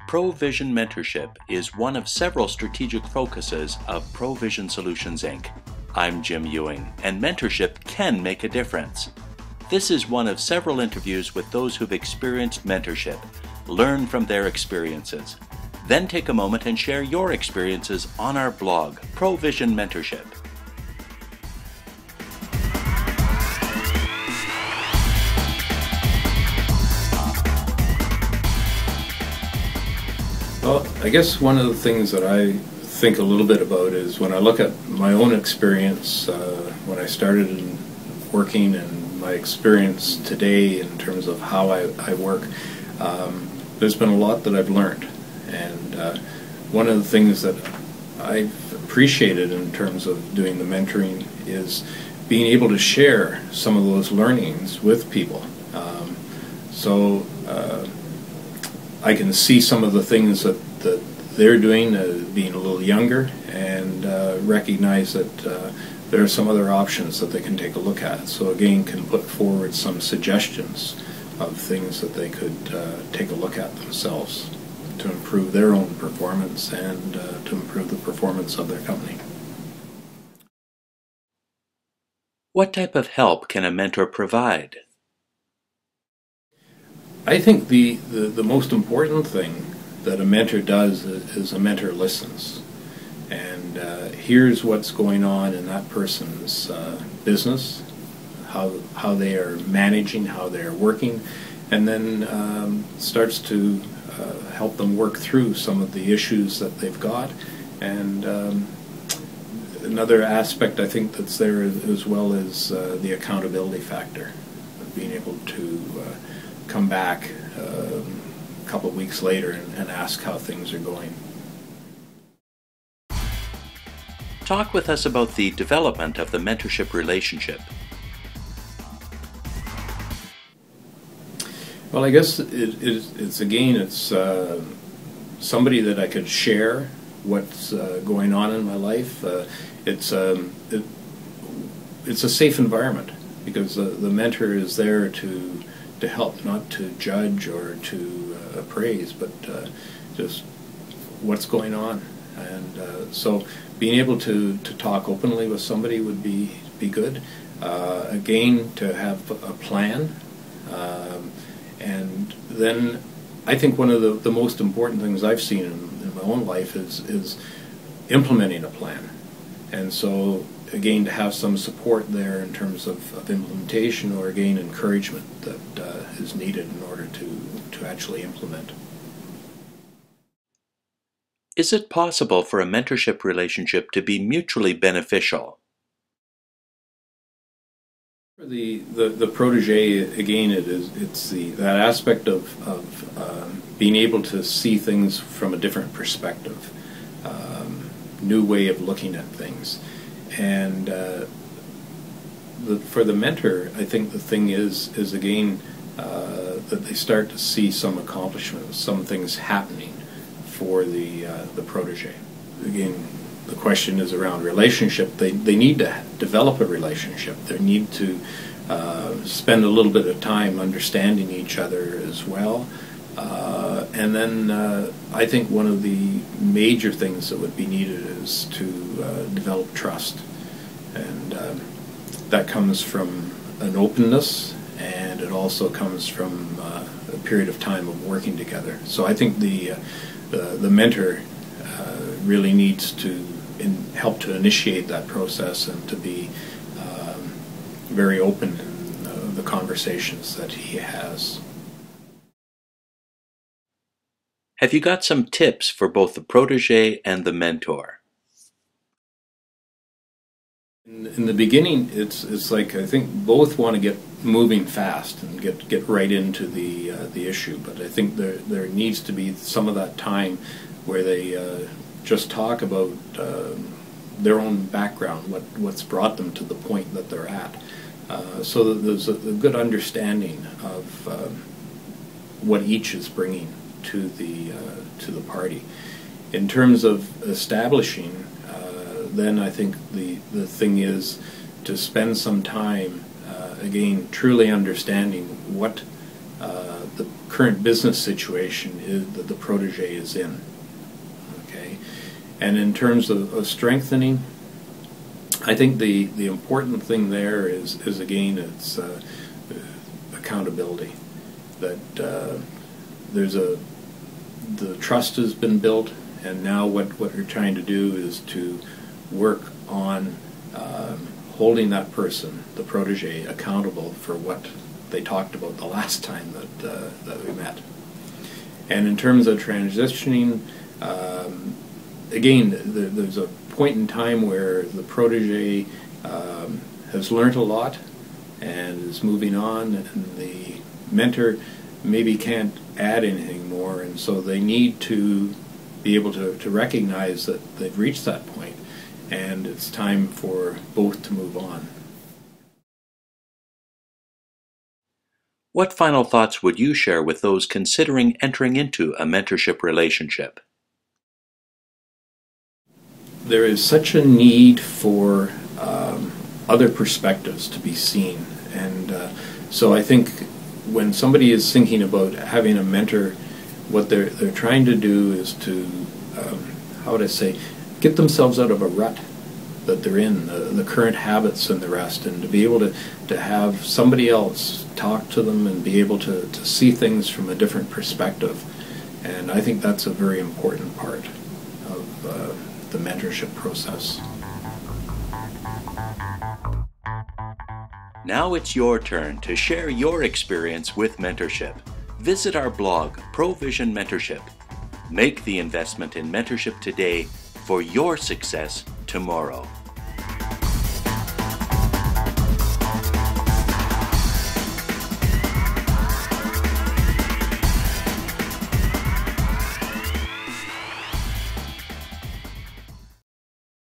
ProVision Mentorship is one of several strategic focuses of ProVision Solutions Inc. I'm Jim Ewing, and mentorship can make a difference. This is one of several interviews with those who've experienced mentorship. Learn from their experiences. Then take a moment and share your experiences on our blog, ProVision Mentorship. Well, I guess one of the things that I think a little bit about is when I look at my own experience when I started working and my experience today in terms of how I work, there's been a lot that I've learned. And one of the things that I've appreciated in terms of doing the mentoring is being able to share some of those learnings with people. So I can see some of the things that they're doing, being a little younger, and recognize that there are some other options that they can take a look at. So again, can put forward some suggestions of things that they could take a look at themselves to improve their own performance and to improve the performance of their company. What type of help can a mentor provide? I think the most important thing that a mentor does is a mentor listens and hears what's going on in that person's business, how they are managing, how they are working, and then starts to help them work through some of the issues that they've got. And another aspect I think that's there as well is the accountability factor, of being able to come back a couple of weeks later and ask how things are going. Talk with us about the development of the mentorship relationship. Well, I guess it's somebody that I could share what's going on in my life. It's a safe environment because the mentor is there to help, not to judge or to appraise, but just what's going on. And so being able to talk openly with somebody would be good. Again, to have a plan. And then I think one of the most important things I've seen in my own life is implementing a plan. And so again, to have some support there in terms of implementation, or again encouragement that is needed in order to actually implement. Is it possible for a mentorship relationship to be mutually beneficial? For the protege, again, it's that aspect of being able to see things from a different perspective, new way of looking at things. And for the mentor, I think the thing is again that they start to see some accomplishments, some things happening for the protege. Again, the question is around relationship. They need to develop a relationship. They need to spend a little bit of time understanding each other as well. And then I think one of the major things that would be needed is to develop trust. And that comes from an openness, and it also comes from a period of time of working together. So I think the mentor really needs to help to initiate that process and to be very open in the conversations that he has. Have you got some tips for both the protege and the mentor? In the beginning, it's like I think both want to get moving fast and get right into the issue. But I think there needs to be some of that time where they just talk about their own background, what's brought them to the point that they're at, so that there's a good understanding of what each is bringing to the party. In terms of establishing, then I think the thing is to spend some time again truly understanding what the current business situation that the protege is in. Okay, and in terms of strengthening, I think the important thing there is again, it's accountability. That the trust has been built, and now what we're trying to do is to work on holding that person, the protege, accountable for what they talked about the last time that we met. And in terms of transitioning, again, there's a point in time where the protege has learned a lot and is moving on, and the mentor maybe can't add anything more, and so they need to be able to recognize that they've reached that point, and it's time for both to move on. What final thoughts would you share with those considering entering into a mentorship relationship? There is such a need for other perspectives to be seen, and so I think when somebody is thinking about having a mentor, what they're trying to do is to, how would I say, get themselves out of a rut that they're in, the current habits and the rest, and to be able to have somebody else talk to them and be able to see things from a different perspective. And I think that's a very important part of the mentorship process. Now it's your turn to share your experience with mentorship. Visit our blog, Provision Mentorship. Make the investment in mentorship today for your success tomorrow.